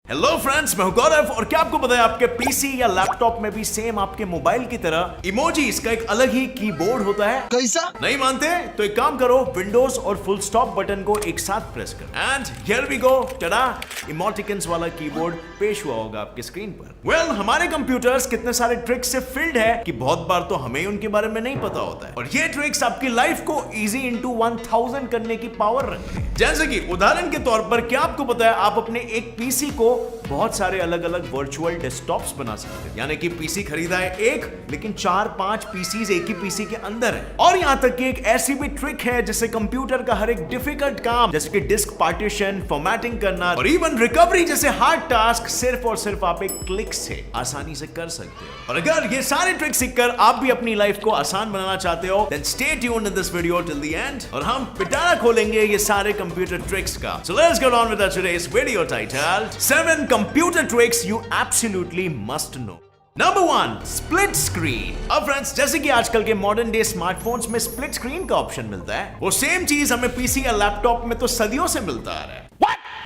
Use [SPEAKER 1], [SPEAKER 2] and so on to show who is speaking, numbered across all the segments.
[SPEAKER 1] Hello friends, मैं हूं गौरव और क्या आपको पता है आपके पीसी या लैपटॉप में भी सेम आपके मोबाइल की तरह इमोजीज का एक अलग ही कीबोर्ड होता है।
[SPEAKER 2] कैसा?
[SPEAKER 1] नहीं मानते तो एक काम करो, विंडोज और फुल स्टॉप बटन को एक साथ प्रेस करो and here we go, टडा, emoticons वाला कीबोर्ड पेश हुआ होगा आपके स्क्रीन पर। वेल, हमारे कंप्यूटर्स कितने सारे ट्रिक्स से फिल्ड है कि बहुत बार तो हमें उनके बारे में नहीं पता होता है और ये ट्रिक्स आपकी लाइफ को इजी इंटू 1000 करने की पावर रखते हैं। जैसे कि उदाहरण के तौर पर क्या आपको पता है आप अपने एक पीसी को बहुत सारे अलग अलग वर्चुअल डेस्कटॉप्स बना सकते हैं। यानी कि पीसी खरीदा है एक, लेकिन 4-5 पीसीज एक ही पीसी के अंदर है। और यहां तक कि एक ऐसी भी ट्रिक है जिससे कंप्यूटर का हर एक डिफिकल्ट काम जैसे कि डिस्क पार्टीशन, फॉर्मेटिंग करना और इवन रिकवरी जैसे हार्ड टास्क सिर्फ और सिर्फ आप एक क्लिक से आसानी से कर सकते हो। और अगर ये सारे ट्रिक्स सीखकर आप भी अपनी लाइफ को आसान बनाना चाहते हो then stay tuned in this video till the end और हम पिटारा खोलेंगे ये सारे कंप्यूटर ट्रिक्स का। So let's get on with today's video titled 7 computer tricks you absolutely must know. Number 1, split screen. अब फ्रेंड्स, जैसे कि आजकल के मॉडर्न डे स्मार्टफोन्स में स्प्लिट स्क्रीन का ऑप्शन मिलता है, वो सेम चीज हमें पीसी या लैपटॉप में तो सदियों से मिलता आ रहा है।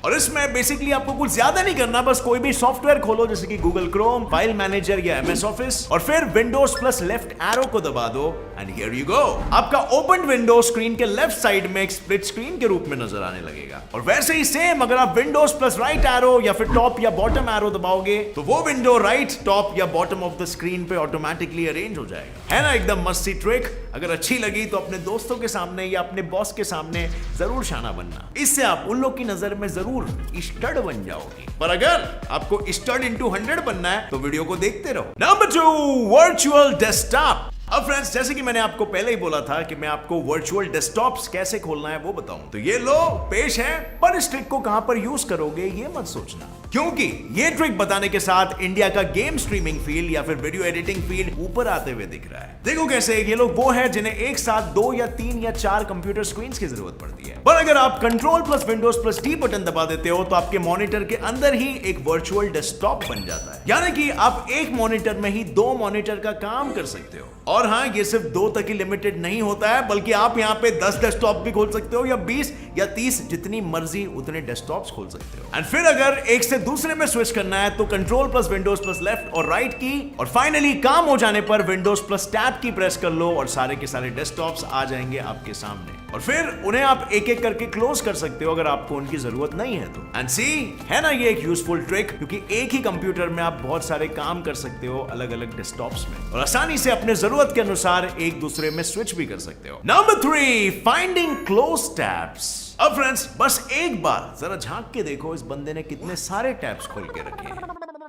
[SPEAKER 1] और इसमें बेसिकली आपको कुछ ज्यादा नहीं करना, बस कोई भी सॉफ्टवेयर खोलो जैसे कि गूगल क्रोम, फाइल मैनेजर या एमएस ऑफिस और फिर विंडोज प्लस लेफ्ट एरो को दबा दो एंड हियर यू गो। आपका ओपन विंडो स्क्रीन के लेफ्ट साइड में एक स्प्लिट स्क्रीन के रूप में नजर आने लगेगा। और वैसे ही सेम अगर आप विंडोज प्लस राइट एरो या फिर टॉप या बॉटम एरो दबाओगे तो वो विंडो राइट, टॉप या बॉटम ऑफ द स्क्रीन पे ऑटोमेटिकली अरेंज हो जाएगा। है ना एकदम मस्त सी ट्रिक। अगर अच्छी लगी तो अपने दोस्तों के सामने या अपने बॉस के सामने जरूर शाना बनना, इससे आप उन लोग की नजर में जरूर स्टड बन जाओगे। पर अगर आपको स्टड इंटू 100 बनना है तो वीडियो को देखते रहो। Number 2, virtual desktop. अब फ्रेंड्स, जैसे कि मैंने आपको पहले ही बोला था कि मैं आपको वर्चुअल डेस्कटॉप्स कैसे खोलना है वो बताऊं, तो ये लो पेश है, पर इस ट्रिक को कहां पर यूज करोगे ये मत सोचना, क्योंकि ये ट्रिक बताने के साथ इंडिया का गेम स्ट्रीमिंग फील्ड या फिर वीडियो एडिटिंग फील्ड ऊपर आते हुए दिख रहा है। देखो कैसे, ये लोग वो है जिन्हें एक साथ 2 या 3 या 4 कंप्यूटर स्क्रीन की जरूरत पड़ती है। पर अगर आप control plus Windows plus T button दबा देते हो तो आपके मॉनिटर के अंदर ही एक वर्चुअल डेस्कटॉप बन जाता है। यानी कि आप एक मॉनिटर में ही 2 मॉनिटर का काम कर सकते हो। और हाँ, ये सिर्फ 2 तक ही लिमिटेड नहीं होता है, बल्कि आप यहाँ पे 10 डेस्कटॉप भी खोल सकते हो या 20 या 30, जितनी मर्जी उतने डेस्कटॉप्स खोल सकते हो। एंड फिर अगर एक से दूसरे में स्विच करना है तो control plus Windows plus left और राइट की, और फाइनली काम हो जाने पर विंडोज प्लस टैब की प्रेस कर लो और सारे के सारे डेस्कटॉप्स आ जाएंगे आपके सामने। और फिर उन्हें आप एक एक करके क्लोज कर सकते हो अगर आपको उनकी जरूरत नहीं है तो। एंड सी, है ना ये एक यूजफुल ट्रिक, क्योंकि एक ही कंप्यूटर में आप बहुत सारे काम कर सकते हो अलग अलग डेस्कटॉप्स में और आसानी से अपने जरूरत के अनुसार एक दूसरे में स्विच भी कर सकते हो। Number 3, finding close tabs. अब फ्रेंड्स, बस एक बार जरा झांक के देखो इस बंदे ने कितने सारे टैब्स खोल के रखे हैं।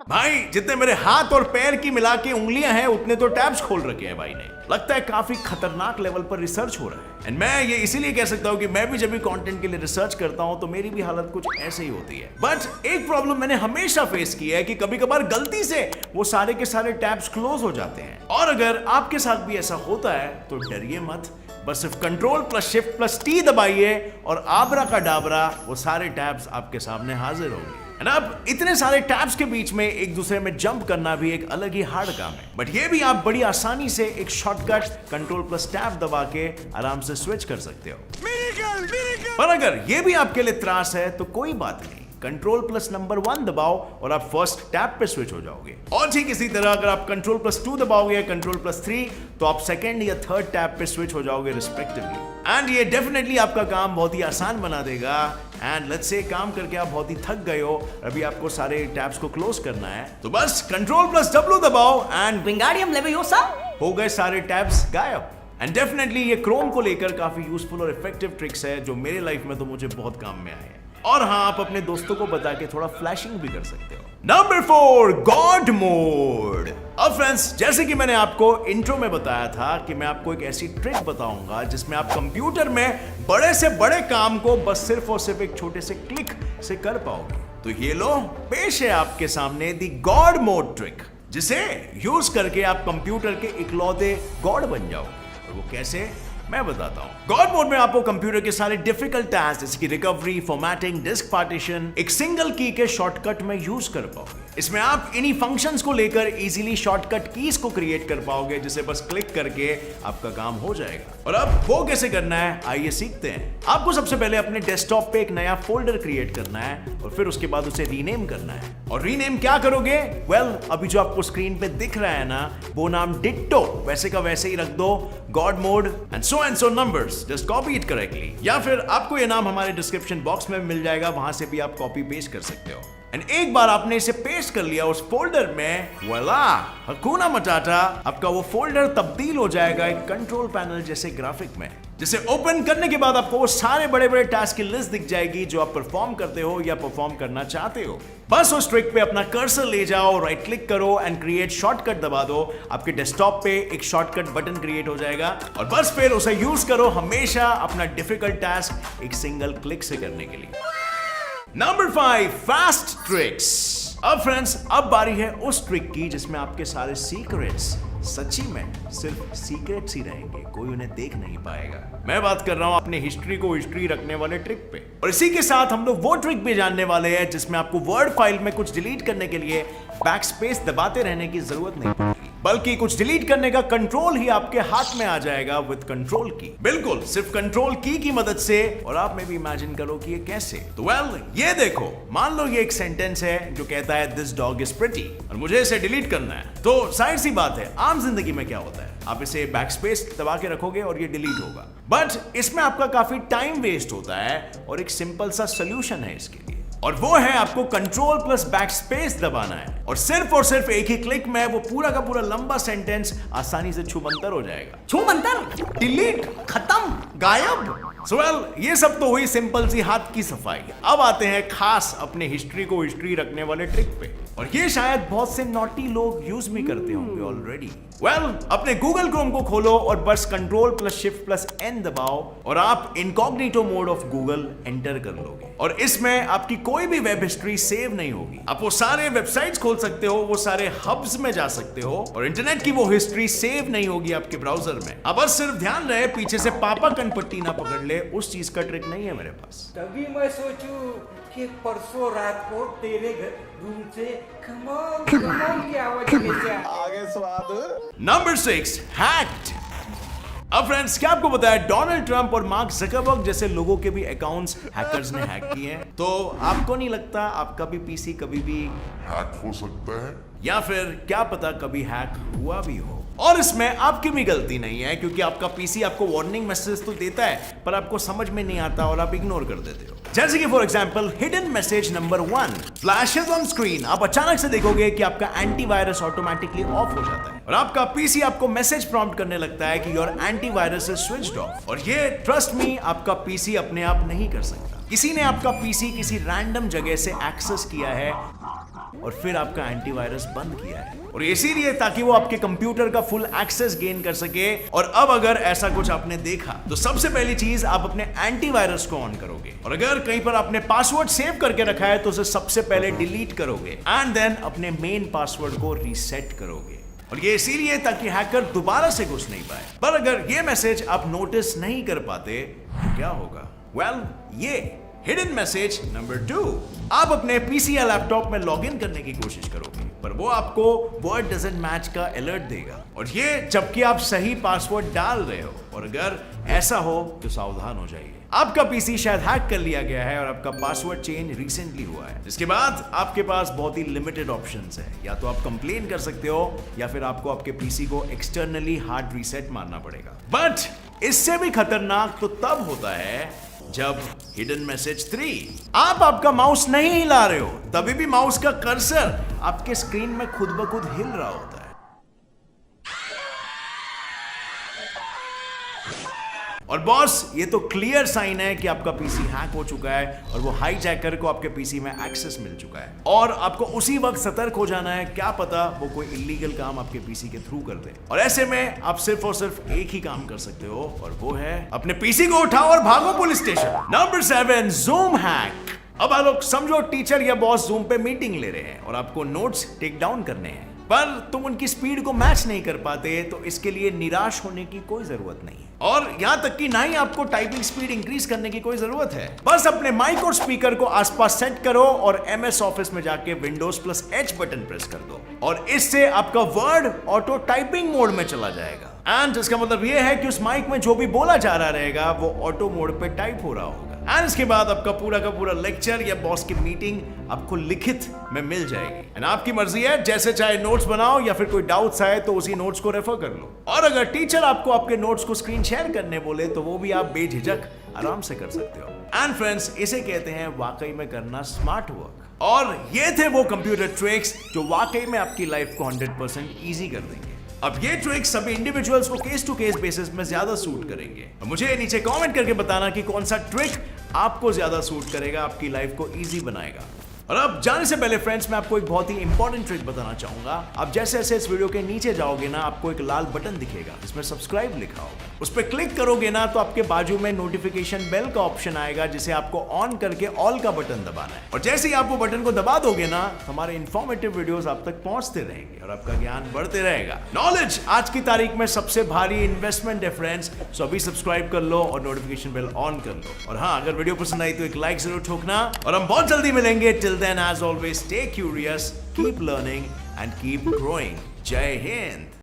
[SPEAKER 1] भाई, जितने मेरे हाथ और पैर की मिला के उंगलियां हैं उतने तो टैब्स खोल रखे हैं भाई ने। लगता है काफी खतरनाक लेवल पर रिसर्च हो रहा है। एंड मैं ये इसीलिए कह सकता हूं कि मैं भी जब भी कंटेंट के लिए रिसर्च करता हूं तो मेरी भी हालत कुछ ऐसे ही होती है। बट एक प्रॉब्लम मैंने हमेशा फेस की है कि कभी कभार गलती से वो सारे के सारे टैब्स क्लोज हो जाते हैं। और अगर आपके साथ भी ऐसा होता है तो डरिए मत, बस सिर्फ control plus shift plus T दबाइए और आबरा का डाबरा वो सारे टैब्स आपके सामने हाजिर होंगे। अब इतने सारे टैब्स के बीच में एक दूसरे में जंप करना भी एक अलग ही हार्ड काम है, बट ये भी आप बड़ी आसानी से एक शॉर्टकट कंट्रोल प्लस टैब दबा के आराम से स्विच कर सकते हो। मिरेकल। पर अगर ये भी आपके लिए त्रास है तो कोई बात नहीं, कंट्रोल प्लस नंबर 1 दबाओ और आप फर्स्ट टैब पे स्विच हो जाओगे। और ठीक इसी तरह अगर आप कंट्रोल प्लस 2 दबाओगे या कंट्रोल प्लस 3 तो आप सेकंड या थर्ड टैब पे स्विच हो जाओगे रिस्पेक्टिवली। एंड ये डेफिनेटली आपका काम बहुत ही आसान बना देगा। एंड लेट्स से काम करके आप बहुत ही थक गए हो, अभी आपको सारे टैब्स को क्लोज करना है तो बस कंट्रोल प्लस W दबाओ एंड
[SPEAKER 3] विंगाडियम लेवियोसा
[SPEAKER 1] हो गए सारे टैब्स गायब। एंड डेफिनेटली ये क्रोम को लेकर काफी यूजफुल और इफेक्टिव ट्रिक्स है जो मेरे लाइफ में तो मुझे बहुत काम में आए हैं। और हाँ, आप अपने दोस्तों को बता के थोड़ा फ्लैशिंग भी कर सकते हो। Number 4, God mode. अब फ्रेंड्स, जैसे कि मैंने आपको इंट्रो में बताया था कि मैं आपको एक ऐसी ट्रिक बताऊंगा जिसमें आप कंप्यूटर में बड़े से बड़े काम को बस सिर्फ और सिर्फ एक छोटे से क्लिक से कर पाओगे। तो ये लो पेश है आपके सामने दी गॉड मोड ट्रिक, जिसे यूज करके आप कंप्यूटर के इकलौते गॉड बन जाओगे। और वो कैसे, मैं बताता हूं। गॉड मोड में आपको कंप्यूटर के सारे डिफिकल्ट टास्क जैसे कि रिकवरी, फॉर्मेटिंग, डिस्क पार्टीशन एक सिंगल की के शॉर्टकट में यूज कर पाओगे। इसमें आप इन्हीं फंक्शंस को लेकर इजीली शॉर्टकट कीज को क्रिएट कर पाओगे जिसे बस क्लिक करके आपका काम हो जाएगा। और अब वो कैसे करना है आइए सीखते हैं। आपको सबसे पहले अपने डेस्कटॉप पे एक नया फोल्डर क्रिएट करना है और फिर उसके बाद उसे रीनेम करना है और रीनेम क्या करोगे? वेल, अभी जो आपको स्क्रीन पे दिख रहा है ना, वो नाम डिट्टो वैसे का वैसे ही रख दो, God mode and so numbers, just copy it correctly. या फिर आपको ये नाम हमारे डिस्क्रिप्शन बॉक्स में मिल जाएगा, वहां से भी आप कॉपी पेस्ट कर सकते हो। एंड एक बार आपने इसे पेस्ट कर लिया उस फोल्डर में, वोला, हकुना मटाटा, आपका वो फोल्डर तब्दील हो जाएगा एक कंट्रोल पैनल जैसे ग्राफिक में, जिसे ओपन करने के बाद आपको वो सारे बड़े बड़े टास्क की लिस्ट दिख जाएगी जो आप परफॉर्म करते हो या परफॉर्म करना चाहते हो। बस उस ट्रिक पे अपना कर्सर ले जाओ, राइट क्लिक करो एंड क्रिएट शॉर्टकट दबा दो। आपके डेस्कटॉप पे एक शॉर्टकट बटन क्रिएट हो जाएगा और बस फिर उसे यूज करो हमेशा अपना डिफिकल्ट टास्क एक सिंगल क्लिक से करने के लिए। Number 5, fast tricks. अब फ्रेंड्स, अब बारी है उस ट्रिक की जिसमें आपके सारे सीक्रेट्स सच्ची में सिर्फ सीक्रेट्स ही रहेंगे, कोई उन्हें देख नहीं पाएगा। मैं बात कर रहा हूं अपने हिस्ट्री को हिस्ट्री रखने वाले ट्रिक पे। और इसी के साथ हम लोग वो ट्रिक भी जानने वाले हैं जिसमें आपको वर्ड फाइल में कुछ डिलीट करने के लिए बैकस्पेस दबाते रहने की जरूरत नहीं पड़ेगी, बल्कि कुछ डिलीट करने का कंट्रोल ही आपके हाथ में आ जाएगा विद कंट्रोल की। बिल्कुल सिर्फ कंट्रोल की मदद से। और आप में भी इमेजिन करो कि ये कैसे। तो वेल, ये देखो, मान लो ये एक सेंटेंस है जो कहता है दिस डॉग इज प्रिटी और मुझे इसे डिलीट करना है। तो जाहिर सी बात है, आम जिंदगी में क्या होता है, आप इसे बैकस्पेस दबा के रखोगे और ये डिलीट होगा। बट इसमें आपका काफी टाइम वेस्ट होता है और एक सिंपल सा सोल्यूशन है इसके लिए, और वो है आपको कंट्रोल प्लस बैकस्पेस दबाना है और सिर्फ एक ही क्लिक में वो पूरा का पूरा लंबा सेंटेंस आसानी से छूमंतर हो जाएगा।
[SPEAKER 2] छूमंतर, डिलीट, खत्म, गायब।
[SPEAKER 1] ये सब तो हुई सिंपल सी हाथ की सफाई। अब आते हैं खास अपने हिस्ट्री को हिस्ट्री रखने वाले ट्रिक पे, और ये शायद बहुत से नॉटी लोग यूज भी करते होंगे ऑलरेडी। अपने गूगल क्रोम को खोलो और बस control plus shift plus N दबाओ और आप incognito mode of Google enter कर लोगे, और इसमें आपकी कोई भी वेब हिस्ट्री सेव नहीं होगी। आप वो सारे वेबसाइट्स खोल सकते हो, वो सारे हब्स में जा सकते हो, और इंटरनेट की वो हिस्ट्री सेव नहीं होगी आपके ब्राउजर में। अब बस सिर्फ ध्यान रहे पीछे से पापा कनपट्टी ना पकड़ ले, उस चीज का ट्रिक नहीं है मेरे पास।
[SPEAKER 2] तभी मैं सोचूं कि परसों रात को तेरे घर रूम से कमाल की आवाज आगे स्वाद।
[SPEAKER 1] Number 6, hacked. अब फ्रेंड्स, क्या आपको पता है डोनाल्ड ट्रंप और मार्क ज़करबर्ग जैसे लोगों के भी अकाउंट्स हैकर्स ने हैक किए हैं? तो आपको नहीं लगता आपका भी पीसी कभी भी
[SPEAKER 3] हैक हो सकता है,
[SPEAKER 1] या फिर क्या पता कभी हैक हुआ भी हो? और इसमें आपकी भी गलती नहीं है, क्योंकि आपका पीसी आपको वार्निंग मैसेज तो देता है पर आपको समझ में नहीं आता और आप इग्नोर कर देते हो। जैसे कि for example hidden message number 1 flashes on screen. आप अचानक से देखोगे कि आपका एंटीवायरस ऑटोमेटिकली ऑफ हो जाता है और आपका पीसी आपको मैसेज प्रॉम्प्ट करने लगता है कि your antivirus is switched off. और ये ट्रस्ट मी, आपका पीसी अपने आप नहीं कर सकता। किसी ने आपका पीसी किसी रैंडम जगह से एक्सेस किया है और फिर आपका एंटीवायरस बंद किया है, और इसीलिए ताकि वो आपके कंप्यूटर का फुल एक्सेस गेन कर सके। और अब अगर ऐसा कुछ आपने देखा तो सबसे पहली चीज आप अपने एंटीवायरस को ऑन करोगे, और अगर कहीं पर आपने पासवर्ड सेव करके रखा है तो उसे सबसे पहले डिलीट करोगे एंड देन अपने मेन पासवर्ड को रीसेट करोगे। और ये इसीलिए ताकि हैकर दोबारा से घुस नहीं पाए। पर अगर ये मैसेज आप नोटिस नहीं कर पाते तो क्या होगा? ये हिडन मैसेज नंबर 2, आप अपने पीसी या लैपटॉप में लॉगिन करने की कोशिश करोगे पर वो आपको वर्ड डजंट मैच का अलर्ट देगा, और ये जबकि आप सही पासवर्ड डाल रहे हो। और अगर ऐसा हो तो सावधान हो जाइए, आपका पीसी शायद हैक कर लिया गया है और आपका पासवर्ड चेंज रिसेंटली हुआ है। इसके बाद आपके पास बहुत ही लिमिटेड ऑप्शंस है, या तो आप कंप्लेन कर सकते हो या फिर आपको आपके पीसी को एक्सटर्नली हार्ड रीसेट मारना पड़ेगा। बट इससे भी खतरनाक तो तब होता है जब हिडन मैसेज 3, आप आपका माउस नहीं हिला रहे हो, तभी भी माउस का कर्सर आपके स्क्रीन में खुद ब खुद हिल रहा होता है। और बॉस, ये तो क्लियर साइन है कि आपका पीसी हैक हो चुका है और वो हाईजैकर को आपके पीसी में एक्सेस मिल चुका है, और आपको उसी वक्त सतर्क हो जाना है। क्या पता वो कोई इलीगल काम आपके पीसी के थ्रू कर दे, और ऐसे में आप सिर्फ और सिर्फ एक ही काम कर सकते हो, और वो है अपने पीसी को उठाओ और भागो police station. Number 7, zoom hack. अब आप लोग समझो टीचर या बॉस जूम पे मीटिंग ले रहे हैं और आपको नोट्स टेक डाउन करने हैं, पर तुम उनकी स्पीड को मैच नहीं कर पाते, तो इसके लिए निराश होने की कोई जरूरत नहीं है, और यहां तक कि ना ही आपको टाइपिंग स्पीड इंक्रीज करने की कोई जरूरत है। बस अपने माइक और स्पीकर को आसपास सेट करो और MS ऑफिस में जाके Windows plus H button press कर दो, और इससे आपका वर्ड ऑटो टाइपिंग मोड में चला जाएगा। एंड इसका मतलब यह है कि उस माइक में जो भी बोला जा रहा रहेगा वो ऑटो मोड पे टाइप हो रहा होगा। एंड इसके बाद आपका पूरा का पूरा लेक्चर या बॉस की मीटिंग आपको लिखित में मिल जाएगी। एंड आपकी मर्जी है, जैसे चाहे नोट्स बनाओ या फिर कोई डाउट्स आए तो उसी नोट्स को रेफर कर लो। और अगर टीचर आपको आपके नोट्स को स्क्रीन शेयर करने बोले तो वो भी आप बेझिझक आराम से कर सकते हो। एंड फ्रेंड्स, इसे कहते हैं वाकई में करना स्मार्ट वर्क। और ये थे वो कंप्यूटर ट्रिक्स जो वाकई में आपकी लाइफ को 100% ईजी कर देंगे। अब ये ट्रिक्स सभी इंडिविजुअल्स को केस टू केस बेसिस में ज्यादा सूट करेंगे। मुझे नीचे कमेंट करके बताना कि कौन सा ट्रिक आपको ज्यादा सूट करेगा, आपकी लाइफ को इजी बनाएगा। और अब जाने से पहले फ्रेंड्स, मैं आपको एक बहुत ही इंपॉर्टेंट ट्रिक बताना चाहूंगा। आप जैसे जैसे इस वीडियो के नीचे जाओगे ना, आपको एक लाल बटन दिखेगा, इसमें सब्सक्राइब लिखा होगा। उस पर क्लिक करोगे ना तो आपके बाजू में नोटिफिकेशन बेल का ऑप्शन आएगा, जिसे आपको ऑन करके ऑल का बटन दबाना है। और जैसे ही आप वो बटन को दबा दोगे ना, हमारे इंफॉर्मेटिव वीडियोस आप तक पहुंचते रहेंगे और आपका ज्ञान बढ़ते रहेगा। नॉलेज आज की तारीख में सबसे भारी इन्वेस्टमेंट है फ्रेंड्स, सो अभी सब्सक्राइब कर लो और नोटिफिकेशन बेल ऑन कर लो। और हाँ, अगर वीडियो पसंद आई तो एक लाइक जरूर ठोकना। और हम बहुत जल्दी मिलेंगे। Till then, as always, stay curious, keep learning and keep growing. Jai Hind.